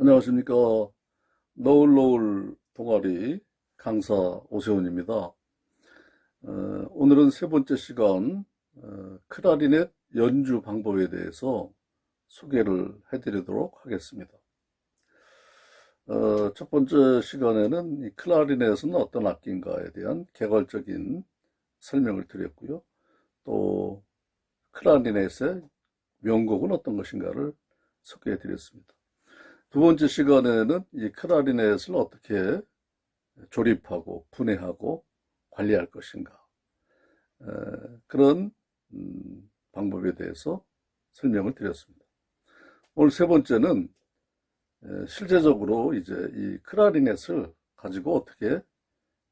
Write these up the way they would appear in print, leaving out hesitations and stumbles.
안녕하십니까. 노을노을 동아리 강사 오세훈입니다. 오늘은 세 번째 시간 클라리넷 연주 방법에 대해서 소개를 해드리도록 하겠습니다. 첫 번째 시간에는 이 클라리넷은 어떤 악기인가에 대한 개괄적인 설명을 드렸고요. 또 클라리넷의 명곡은 어떤 것인가를 소개해 드렸습니다. 두 번째 시간에는 이 클라리넷을 어떻게 조립하고 분해하고 관리할 것인가, 그런 방법에 대해서 설명을 드렸습니다. 오늘 세 번째는 실제적으로 이제 이 클라리넷을 가지고 어떻게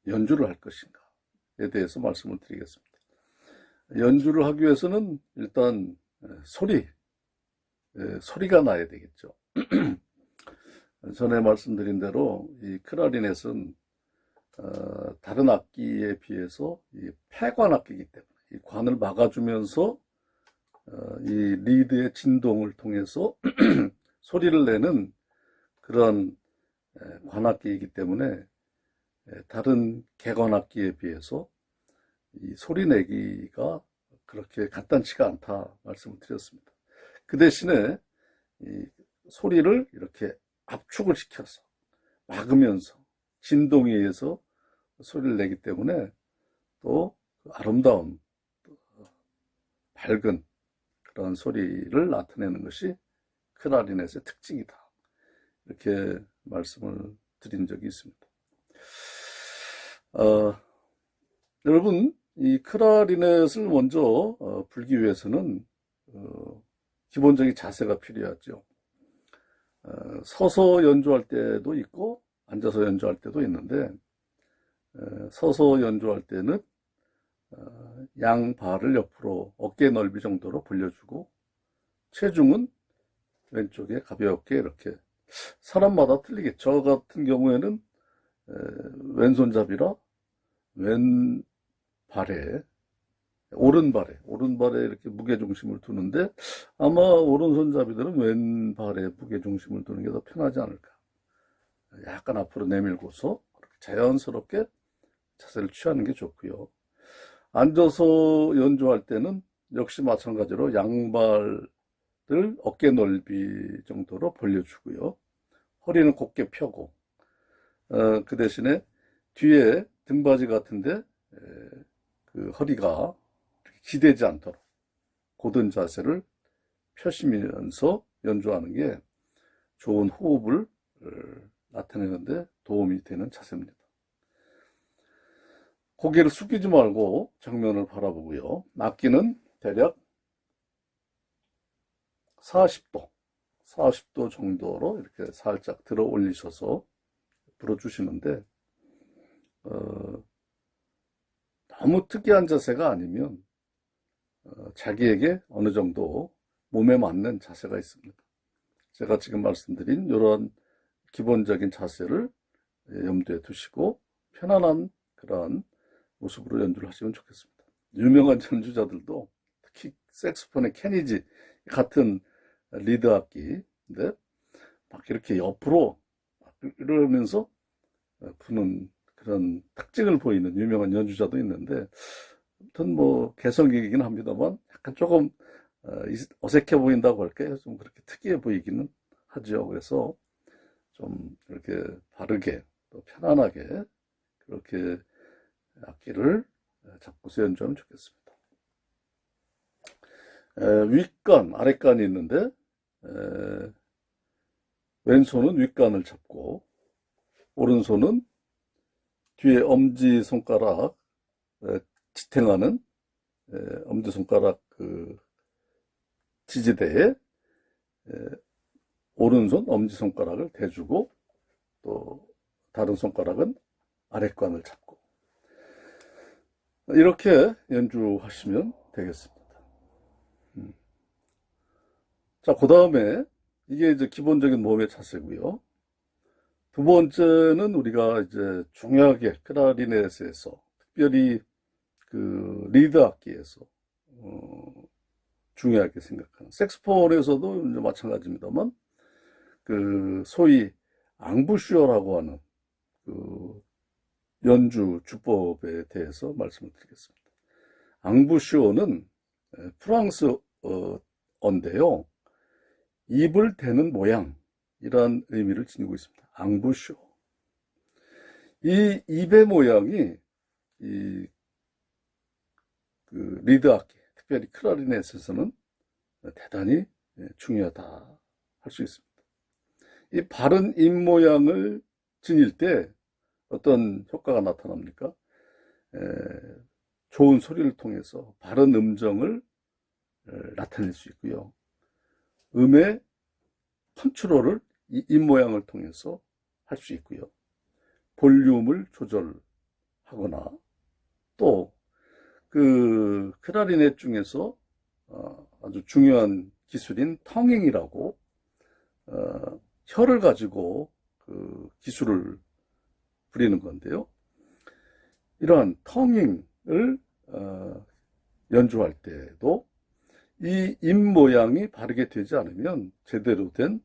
연주를 할 것인가에 대해서 말씀을 드리겠습니다. 연주를 하기 위해서는 일단 소리가 나야 되겠죠. 전에 말씀드린 대로 이 클라리넷은 다른 악기에 비해서 이 폐관 악기이기 때문에 이 관을 막아주면서 이 리드의 진동을 통해서 소리를 내는 그런 관악기이기 때문에 다른 개관악기에 비해서 이 소리 내기가 그렇게 간단치가 않다 말씀을 드렸습니다. 그 대신에 이 소리를 이렇게 압축을 시켜서 막으면서 진동에 의해서 소리를 내기 때문에 또 아름다운 밝은 그런 소리를 나타내는 것이 클라리넷의 특징이다. 이렇게 말씀을 드린 적이 있습니다. 여러분, 이 클라리넷을 먼저 불기 위해서는 기본적인 자세가 필요하죠. 서서 연주할 때도 있고 앉아서 연주할 때도 있는데, 서서 연주할 때는 양발을 옆으로 어깨 넓이 정도로 벌려주고 체중은 왼쪽에 가볍게 이렇게, 사람마다 틀리겠죠. 저 같은 경우에는 왼손잡이라 오른발에 이렇게 무게중심을 두는데, 아마 오른손잡이들은 왼발에 무게중심을 두는 게 더 편하지 않을까. 약간 앞으로 내밀고서 자연스럽게 자세를 취하는 게 좋고요. 앉아서 연주할 때는 역시 마찬가지로 양발을 어깨 넓이 정도로 벌려주고요. 허리는 곧게 펴고, 그 대신에 뒤에 등받이 같은데 그 허리가 기대지 않도록 고든 자세를 펴시면서 연주하는 게 좋은 호흡을 나타내는데 도움이 되는 자세입니다. 고개를 숙이지 말고 정면을 바라보고요. 악기는 대략 40도 정도로 이렇게 살짝 들어 올리셔서 불어주시는데, 너무 특이한 자세가 아니면 자기에게 어느 정도 몸에 맞는 자세가 있습니다. 제가 지금 말씀드린 이런 기본적인 자세를 염두에 두시고 편안한 그런 모습으로 연주를 하시면 좋겠습니다. 유명한 연주자들도 특히 색소폰의 케니지 같은 리드 악기인데 막 이렇게 옆으로 이러면서 부는 그런 특징을 보이는 유명한 연주자도 있는데, 아무튼 뭐 개성이긴 합니다만 약간 조금 어색해 보인다고 할까요? 좀 그렇게 특이해 보이기는 하죠. 그래서 좀 이렇게 바르게 또 편안하게 그렇게 악기를 잡고서 연주하면 좋겠습니다. 윗간, 아랫간이 있는데 왼손은 윗간을 잡고 오른손은 뒤에 엄지손가락 지탱하는 엄지손가락 그 지지대에 오른손 엄지손가락을 대주고 또 다른 손가락은 아랫관을 잡고 이렇게 연주하시면 되겠습니다. 자, 그 다음에 이게 이제 기본적인 몸의 자세고요. 두 번째는 우리가 이제 중요하게 클라리넷에서 특별히 그 리드 악기에서 중요하게 생각하는 색소폰에서도 이제 마찬가지입니다만 그 소위 앙부슈어라고 하는 그 연주 주법에 대해서 말씀을 드리겠습니다. 앙부슈어는 프랑스어인데요. 입을 대는 모양이란 의미를 지니고 있습니다. 앙부슈어. 이 입의 모양이 그 리드 악기, 특별히 클라리넷에서는 대단히 중요하다 할 수 있습니다. 이 바른 입 모양을 지닐 때 어떤 효과가 나타납니까? 좋은 소리를 통해서 바른 음정을 나타낼 수 있고요. 음의 컨트롤을 이 입 모양을 통해서 할 수 있고요. 볼륨을 조절하거나 또 그 클라리넷 중에서 아주 중요한 기술인 텅잉이라고 혀를 가지고 그 기술을 부리는 건데요. 이러한 텅잉을 연주할 때도 이 입 모양이 바르게 되지 않으면 제대로 된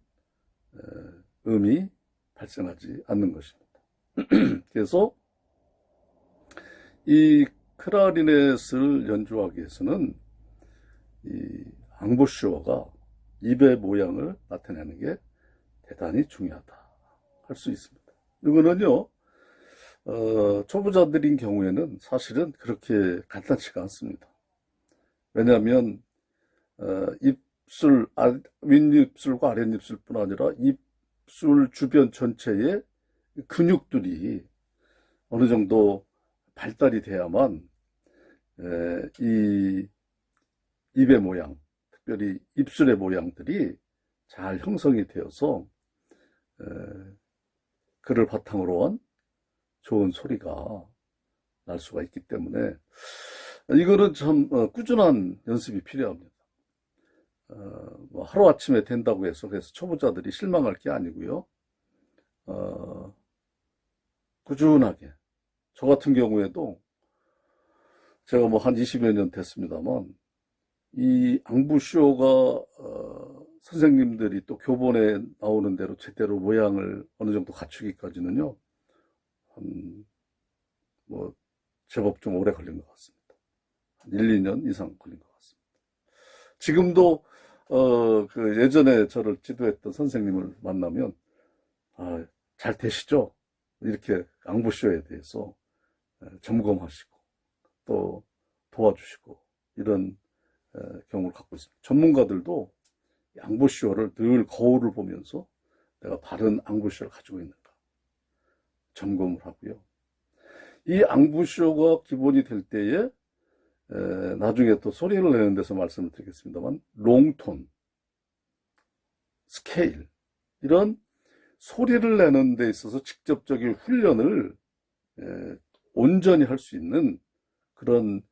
음이 발생하지 않는 것입니다. 그래서 이 클라리넷을 연주하기 위해서는 이 앙부슈어가 입의 모양을 나타내는 게 대단히 중요하다 할 수 있습니다. 이거는요, 초보자들인 경우에는 사실은 그렇게 간단치가 않습니다. 왜냐하면 입술, 윗입술과 아랫입술뿐 아니라 입술 주변 전체의 근육들이 어느 정도 발달이 돼야만 이 입의 모양, 특별히 입술의 모양들이 잘 형성이 되어서 그를 바탕으로 한 좋은 소리가 날 수가 있기 때문에 이거는 참 꾸준한 연습이 필요합니다. 뭐 하루아침에 된다고 해서 그래서 초보자들이 실망할 게 아니고요. 꾸준하게 저 같은 경우에도 제가 뭐 한 20여 년 됐습니다만 이 앙부쇼가 선생님들이 또 교본에 나오는 대로 제대로 모양을 어느 정도 갖추기까지는요 한 뭐 제법 좀 오래 걸린 것 같습니다. 한 1, 2년 이상 걸린 것 같습니다. 지금도 그 예전에 저를 지도했던 선생님을 만나면 잘 되시죠? 이렇게 앙부쇼에 대해서 점검하시고 또 도와주시고 이런 경우를 갖고 있습니다. 전문가들도 앙부쇼를 늘 거울을 보면서 내가 바른 앙부쇼를 가지고 있는가 점검을 하고요. 이 앙부쇼가 기본이 될 때에 나중에 또 소리를 내는 데서 말씀을 드리겠습니다만 롱톤, 스케일 이런 소리를 내는 데 있어서 직접적인 훈련을 온전히 할 수 있는 그런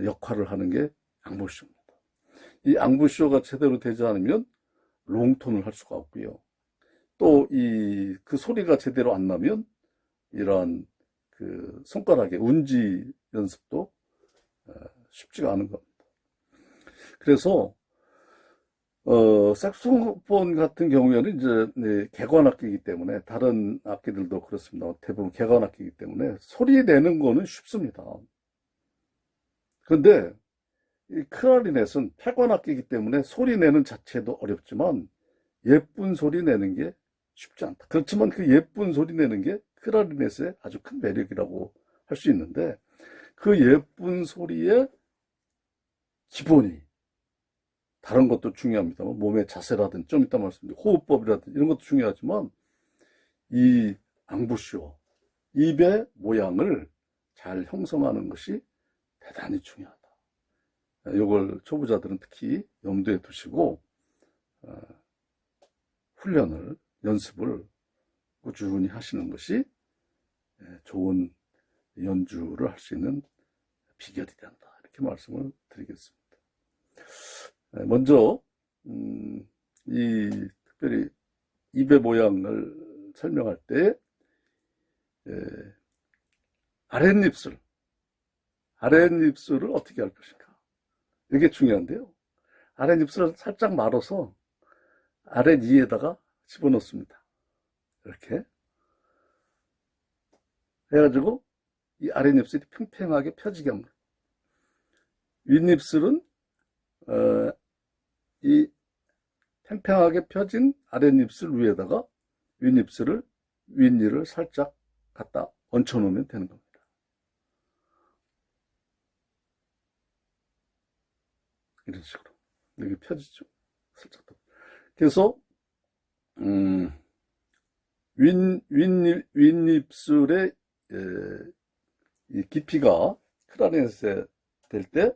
역할을 하는 게 앙부쇼입니다. 이 앙부쇼가 제대로 되지 않으면 롱톤을 할 수가 없고요. 또 그 소리가 제대로 안 나면 이러한 그 손가락의 운지 연습도 쉽지가 않은 겁니다. 그래서 색소폰 같은 경우에는 이제 개관악기이기 때문에 다른 악기들도 그렇습니다. 대부분 개관악기이기 때문에 소리 내는 거는 쉽습니다. 그런데 이 클라리넷은 폐관악기이기 때문에 소리 내는 자체도 어렵지만 예쁜 소리 내는 게 쉽지 않다. 그렇지만 그 예쁜 소리 내는 게 클라리넷의 아주 큰 매력이라고 할 수 있는데 그 예쁜 소리의 기본이 다른 것도 중요합니다만 몸의 자세라든 좀 이따 말씀드린 호흡법이라든 이런 것도 중요하지만 이 앙부쇼 입의 모양을 잘 형성하는 것이 대단히 중요하다. 이걸 초보자들은 특히 염두에 두시고 훈련을 연습을 꾸준히 하시는 것이 좋은 연주를 할 수 있는 비결이 된다. 이렇게 말씀을 드리겠습니다. 먼저 특별히 입의 모양을 설명할 때 아랫입술을 어떻게 할 것인가 이게 중요한데요. 아랫입술을 살짝 말아서 아랫이에다가 집어넣습니다. 이렇게 해가지고 이 아랫입술이 팽팽하게 펴지게 합니다. 윗입술은 이 팽팽하게 펴진 아랫입술 위에다가 윗니를 살짝 갖다 얹혀 놓으면 되는 겁니다. 이런 식으로 여기 펴지죠. 살짝 더. 그래서 윗입술의 이 깊이가 클라리넷에 될 때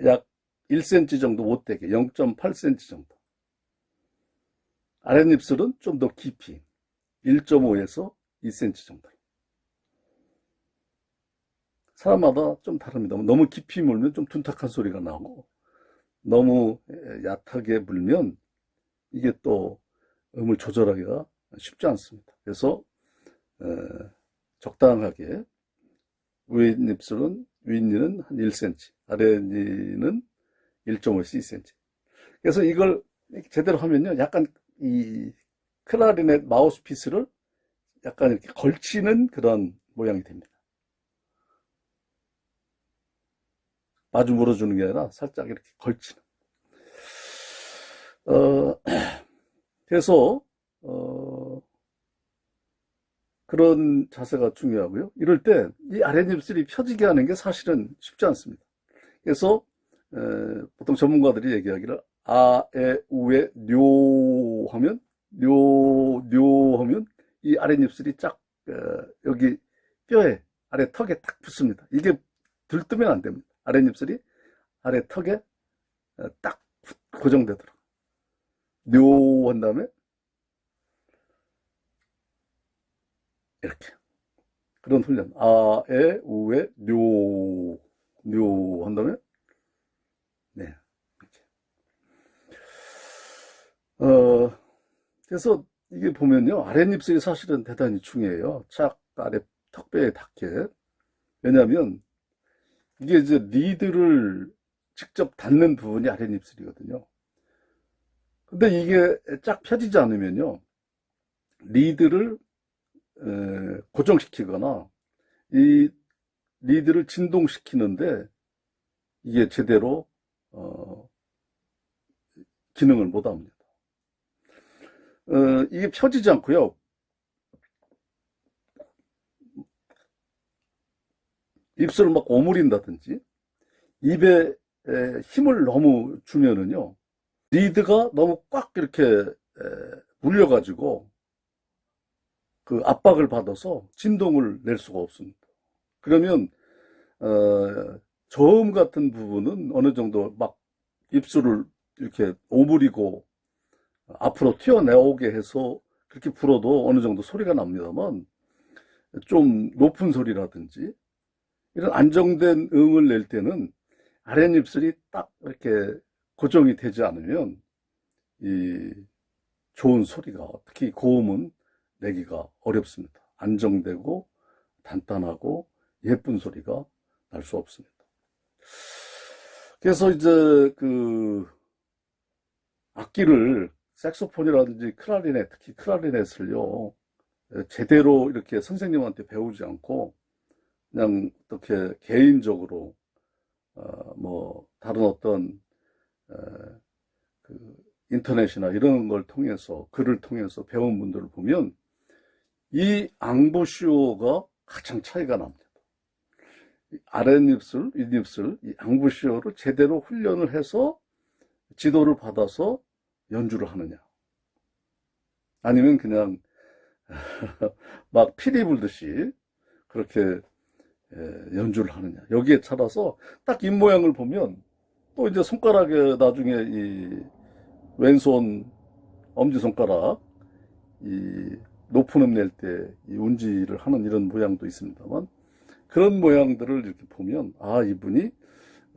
약 1cm 정도 못되게 0.8cm 정도. 아랫입술은 좀 더 깊이 1.5에서 2cm 정도. 사람마다 좀 다릅니다. 너무 깊이 물면 좀 둔탁한 소리가 나고 너무 얕게 물면 이게 또 음을 조절하기가 쉽지 않습니다. 그래서 적당하게 윗니는 한 1cm, 아랫니는 1.5에서 2cm. 그래서 이걸 제대로 하면요, 약간 이 클라리넷 마우스피스를 약간 이렇게 걸치는 그런 모양이 됩니다. 마주 물어주는 게 아니라 살짝 이렇게 걸치는. 그래서 그런 자세가 중요하고요. 이럴 때 이 아랫입술이 펴지게 하는 게 사실은 쉽지 않습니다. 그래서 보통 전문가들이 얘기하기를 아에 우에 뇨 하면 뇨 하면 이 아랫입술이 쫙 여기 뼈에 아래 턱에 딱 붙습니다. 이게 들뜨면 안 됩니다. 아랫입술이 아래 턱에 딱 고정되도록 뇨 한 다음에 이렇게 그런 훈련 아에 우에 뇨 한 다음에 네 이렇게 그래서 이게 보면요 아랫입술이 사실은 대단히 중요해요. 착 아래 턱뼈에 닿게. 왜냐하면 이게 이제 리드를 직접 닿는 부분이 아랫입술이거든요. 근데 이게 쫙 펴지지 않으면요 리드를 고정시키거나 이 리드를 진동시키는데 이게 제대로 기능을 못합니다. 이게 펴지지 않고요. 입술을 막 오므린다든지 입에 힘을 너무 주면은요 리드가 너무 꽉 이렇게 물려가지고 그 압박을 받아서 진동을 낼 수가 없습니다. 그러면 저음 같은 부분은 어느 정도 막 입술을 이렇게 오므리고 앞으로 튀어나오게 해서 그렇게 불어도 어느 정도 소리가 납니다만 좀 높은 소리라든지 이런 안정된 음을 낼 때는 아랫입술이 딱 이렇게 고정이 되지 않으면 이 좋은 소리가 특히 고음은 내기가 어렵습니다. 안정되고 단단하고 예쁜 소리가 날 수 없습니다. 그래서 이제 그 악기를 색소폰이라든지 클라리넷, 특히 클라리넷을요 제대로 이렇게 선생님한테 배우지 않고 그냥 어떻게 개인적으로 뭐 다른 어떤 그 인터넷이나 이런 걸 통해서 글을 통해서 배운 분들을 보면 이 앙부시오가 가장 차이가 납니다. 아랫입술, 윗입술, 이 앙부시오를 제대로 훈련을 해서 지도를 받아서 연주를 하느냐 아니면 그냥 막 피리 불듯이 그렇게 연주를 하느냐 여기에 따라서 딱 입모양을 보면 또 이제 손가락에 나중에 이 왼손 엄지손가락 이 높은 음 낼 때 이 운지를 하는 이런 모양도 있습니다만 그런 모양들을 이렇게 보면 아 이분이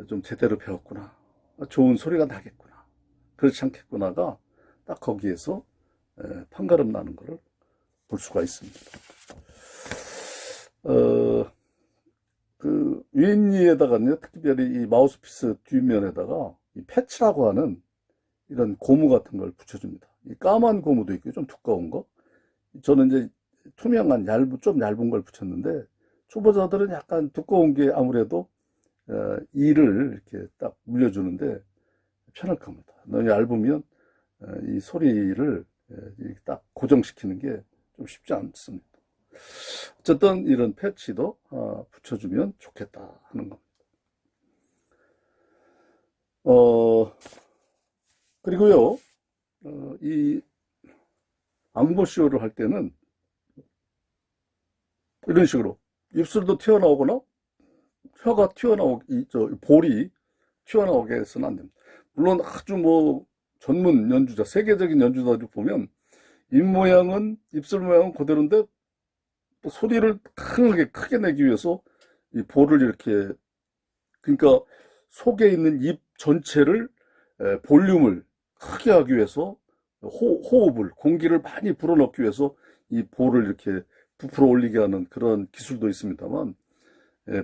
좀 제대로 배웠구나 좋은 소리가 나겠구나 그렇지 않겠구나가 딱 거기에서 판가름 나는 것을 볼 수가 있습니다. 그 윗니에다가는 특별히 이 마우스피스 뒷면에다가 이 패치라고 하는 이런 고무 같은 걸 붙여줍니다. 이 까만 고무도 있고 좀 두꺼운 거. 저는 이제 투명한 좀 얇은 걸 붙였는데 초보자들은 약간 두꺼운 게 아무래도 이를 이렇게 딱 물려주는데 편할 겁니다. 너무 얇으면 이 소리를 이렇게 딱 고정시키는 게 좀 쉽지 않습니다. 어쨌든 이런 패치도 붙여주면 좋겠다 하는 겁니다. 그리고요, 이 앙보쇼를 할 때는 이런 식으로 입술도 튀어나오거나 혀가 볼이 튀어나오게 해서는 안 됩니다. 물론 아주 뭐 전문 연주자, 세계적인 연주자들 보면 입술 모양은 그대로인데 또 소리를 강하게 크게 내기 위해서 이 볼을 이렇게, 그러니까 속에 있는 입 전체를 볼륨을 크게 하기 위해서 호흡을, 공기를 많이 불어넣기 위해서 이 볼을 이렇게 부풀어 올리게 하는 그런 기술도 있습니다만,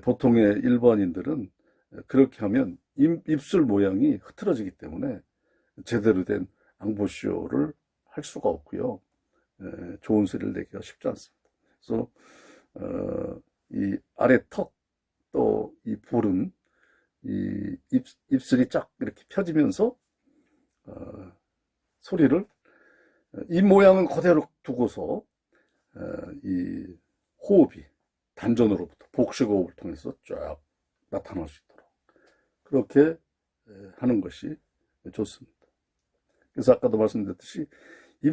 보통의 일반인들은 그렇게 하면 입술 모양이 흐트러지기 때문에 제대로 된 앙보쇼를 할 수가 없고요. 좋은 소리를 내기가 쉽지 않습니다. 그래서 이 아래 턱, 또 이 볼은 이 입술이 쫙 이렇게 펴지면서 소리를 입 모양은 그대로 두고서 이 호흡이 단전으로부터 복식호흡을 통해서 쫙 나타날 수 있도록 그렇게 하는 것이 좋습니다. 그래서 아까도 말씀드렸듯이 이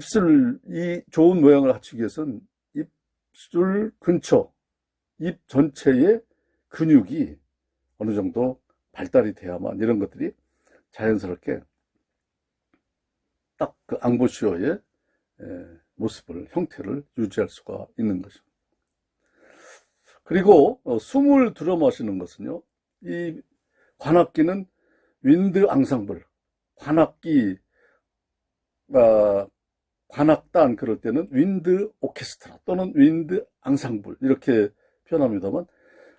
좋은 모양을 갖추기 위해서는 입술 근처, 입 전체의 근육이 어느 정도 발달이 돼야만 이런 것들이 자연스럽게 딱 그 앙보쇼의 모습을, 형태를 유지할 수가 있는 것입니다. 그리고 숨을 들여 마시는 것은요, 이 관악기는 윈드 앙상블, 관악단 그럴 때는 윈드 오케스트라 또는 윈드 앙상블 이렇게 표현합니다만,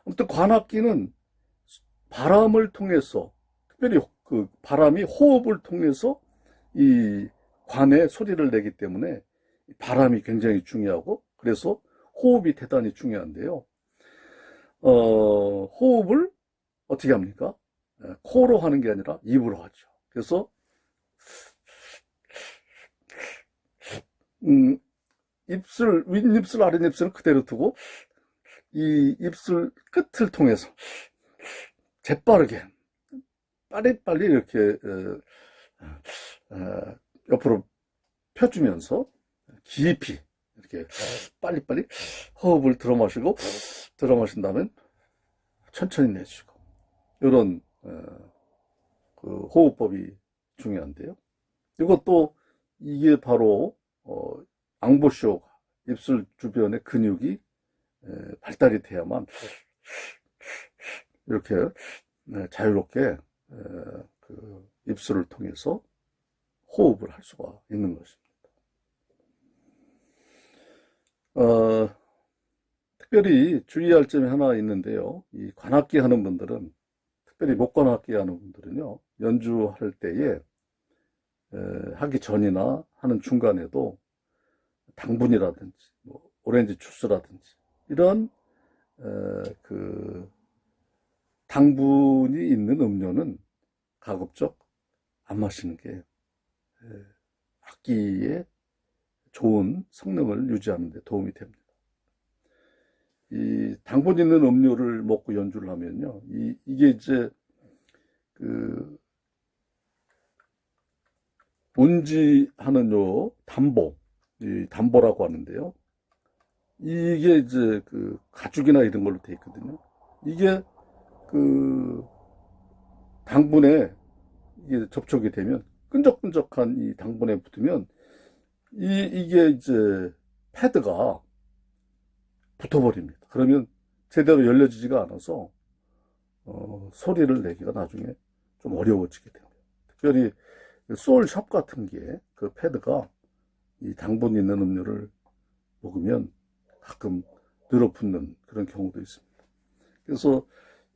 아무튼 관악기는 바람을 통해서, 특별히 그 바람이 호흡을 통해서 이 관에 소리를 내기 때문에 바람이 굉장히 중요하고, 그래서 호흡이 대단히 중요한데요. 호흡을 어떻게 합니까? 코로 하는 게 아니라 입으로 하죠. 그래서 윗입술, 아랫입술은 그대로 두고 이 입술 끝을 통해서 재빠르게 빨리빨리 이렇게 옆으로 펴주면서 깊이 이렇게 빨리빨리 호흡을 들어 마신 다음에 천천히 내쉬고, 이런 그 호흡법이 중요한데요. 그리고 또 이게 바로 앙보쇼가 입술 주변의 근육이 발달이 돼야만 이렇게 자유롭게 그 입술을 통해서 호흡을 할 수가 있는 것입니다. 특별히 주의할 점이 하나 있는데요. 이 관악기 하는 분들은, 특별히 목관악기 하는 분들은요, 연주할 때에 하기 전이나 하는 중간에도 당분이라든지 뭐 오렌지 주스라든지 이런 그 당분이 있는 음료는 가급적 안 마시는 게 악기의 좋은 성능을 유지하는 데 도움이 됩니다. 이 당분 있는 음료를 먹고 연주를 하면요, 이게 이제 그 운지하는 요 이 담보라고 하는데요. 이게 이제 그 가죽이나 이런 걸로 돼 있거든요. 이게 그 당분에 이게 접촉이 되면, 끈적끈적한 이 당분에 붙으면 이게 이제 패드가 붙어버립니다. 그러면 제대로 열려지지가 않아서 소리를 내기가 나중에 좀 어려워지게 됩니다. 특별히 소울샵 같은 게 그 패드가 이 당분 있는 음료를 먹으면 가끔 늘어붙는 그런 경우도 있습니다. 그래서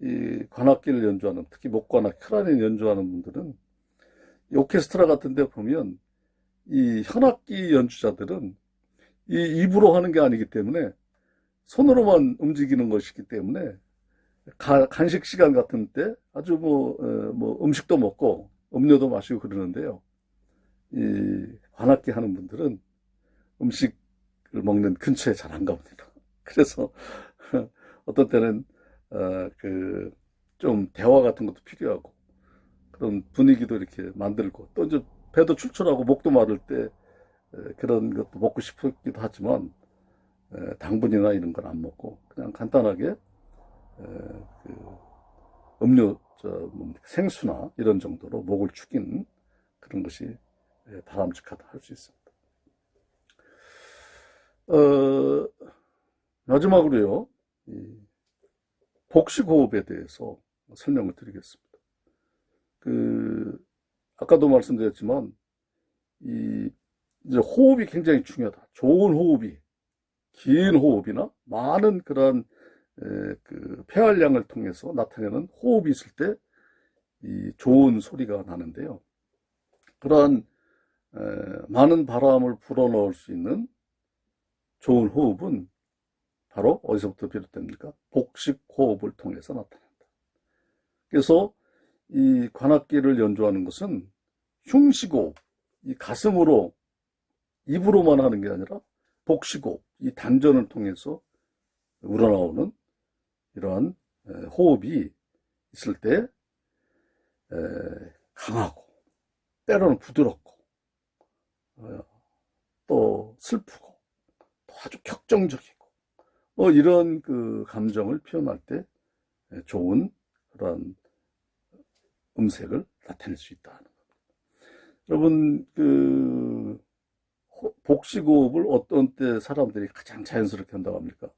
이 관악기를 연주하는, 특히 목관악, 클라리넷 연주하는 분들은 이 오케스트라 같은 데 보면 이 현악기 연주자들은 이 입으로 하는 게 아니기 때문에 손으로만 움직이는 것이기 때문에 간식 시간 같은 때 아주 뭐 음식도 먹고 음료도 마시고 그러는데요. 이 관악기 하는 분들은 음식을 먹는 근처에 잘 안 갑니다. 그래서 어떤 때는 좀 대화 같은 것도 필요하고 그런 분위기도 이렇게 만들고 또 이제 배도 출출하고 목도 마를 때 그런 것도 먹고 싶기도 하지만 당분이나 이런 건 안 먹고 그냥 간단하게 그 음료, 생수나 이런 정도로 목을 축이는 그런 것이 바람직하다 할 수 있습니다. 마지막으로요, 복식호흡에 대해서 설명을 드리겠습니다. 아까도 말씀드렸지만, 이제 호흡이 굉장히 중요하다. 좋은 호흡이, 긴 호흡이나 많은 그런 폐활량을 통해서 나타내는 호흡이 있을 때 이 좋은 소리가 나는데요. 그러한 많은 바람을 불어넣을 수 있는 좋은 호흡은 바로 어디서부터 비롯됩니까? 복식 호흡을 통해서 나타난다. 그래서 이 관악기를 연주하는 것은 흉식호흡, 이 가슴으로 입으로만 하는 게 아니라 복식호흡, 이 단전을 통해서 우러나오는 이러한 호흡이 있을 때 강하고 때로는 부드럽고 또 슬프고 또 아주 격정적이고 이런 감정을 표현할 때 좋은 그런 음색을 나타낼 수 있다는 겁니다. 여러분 복식호흡을 어떤 때 사람들이 가장 자연스럽게 한다고 합니까?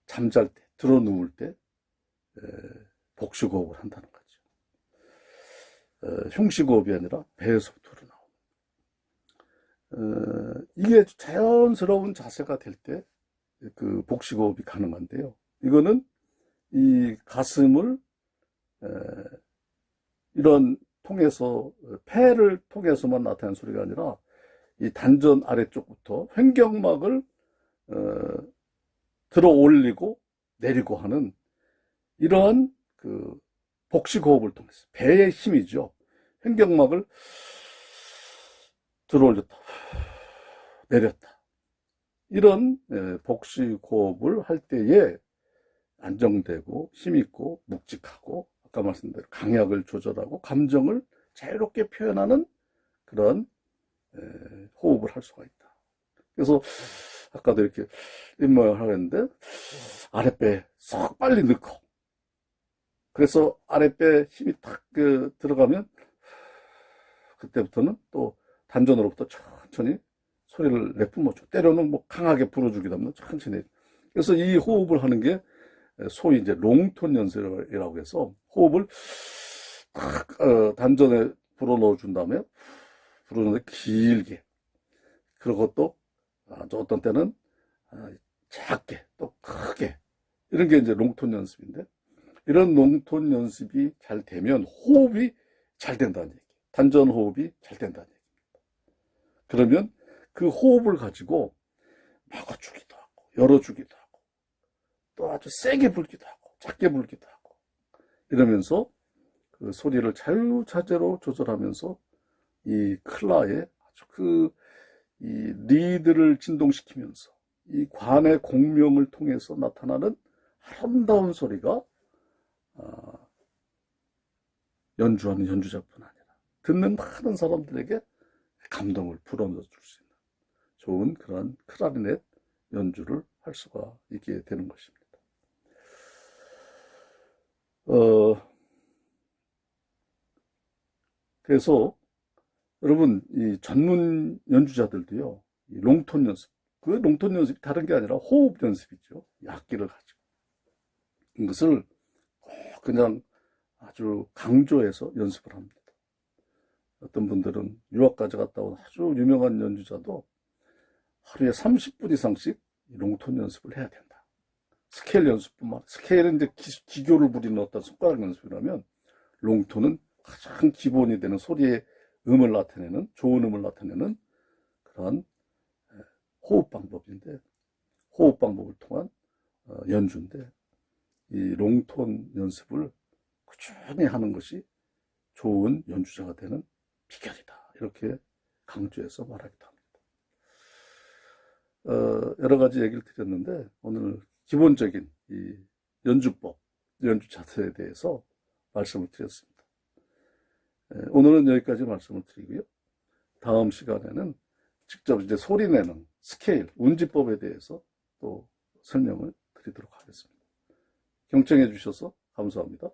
잠잘 때, 들어 누울 때 복식호흡을 한다는 거죠. 흉식호흡이 아니라 배에서부터 나오는. 이게 자연스러운 자세가 될 때 복식호흡이 가능한데요. 이거는 이 가슴을 이런 통해서 폐를 통해서만 나타나는 소리가 아니라 이 단전 아래쪽부터 횡격막을 들어 올리고 내리고 하는 이러한 복식호흡을 통해서 배의 힘이죠. 횡격막을 들어 올렸다 내렸다 이런 복식호흡을 할 때에 안정되고 힘있고 묵직하고 아까 말씀드린 강약을 조절하고 감정을 자유롭게 표현하는 그런 호흡을 할 수가 있다. 그래서 아까도 이렇게 입모양을 하고 했는데 아랫배에 쏙 빨리 넣고 그래서 아랫배에 힘이 탁 들어가면 그때부터는 또 단전으로부터 천천히 소리를 내뿜어줘. 때로는 뭐 강하게 불어주기도 하면 천천히. 그래서 이 호흡을 하는 게 소위 이제 롱톤 연습이라고 해서 호흡을 탁 단전에 불어넣어 준 다음에 불어넣는데 길게 그리고 또 어떤 때는 작게 또 크게 이런 게 이제 롱톤 연습인데 이런 롱톤 연습이 잘 되면 호흡이 잘 된다는 얘기. 단전 호흡이 잘 된다는 얘기입니다. 그러면 그 호흡을 가지고 막아주기도 하고 열어주기도 하고 또 아주 세게 불기도 하고 작게 불기도 하고 이러면서 그 소리를 자유자재로 조절하면서 이 클라의 아주 이 리드를 진동시키면서 이 관의 공명을 통해서 나타나는 아름다운 소리가 연주하는 연주자뿐 아니라 듣는 많은 사람들에게 감동을 불어넣어 줄 수 있는 좋은 그런 클라리넷 연주를 할 수가 있게 되는 것입니다. 그래서 여러분 이 전문 연주자들도요 이 롱톤 연습 그 롱톤 연습이 다른 게 아니라 호흡 연습이죠. 이 악기를 가지고 이것을 그냥 아주 강조해서 연습을 합니다. 어떤 분들은 유학까지 갔다 온 아주 유명한 연주자도 하루에 30분 이상씩 롱톤 연습을 해야 된다. 스케일 연습뿐만 스케일은 이제 기교를 부리는 어떤 손가락 연습이라면 롱톤은 가장 기본이 되는 소리의 음을 나타내는 좋은 음을 나타내는 연주인데 이 롱톤 연습을 꾸준히 하는 것이 좋은 연주자가 되는 비결이다. 이렇게 강조해서 말하기도 합니다. 여러 가지 얘기를 드렸는데 오늘 기본적인 이 연주법, 연주 자세에 대해서 말씀을 드렸습니다. 오늘은 여기까지 말씀을 드리고요. 다음 시간에는 직접 이제 소리 내는 스케일, 운지법에 대해서 또 설명을 드리도록 하겠습니다. 경청해 주셔서 감사합니다.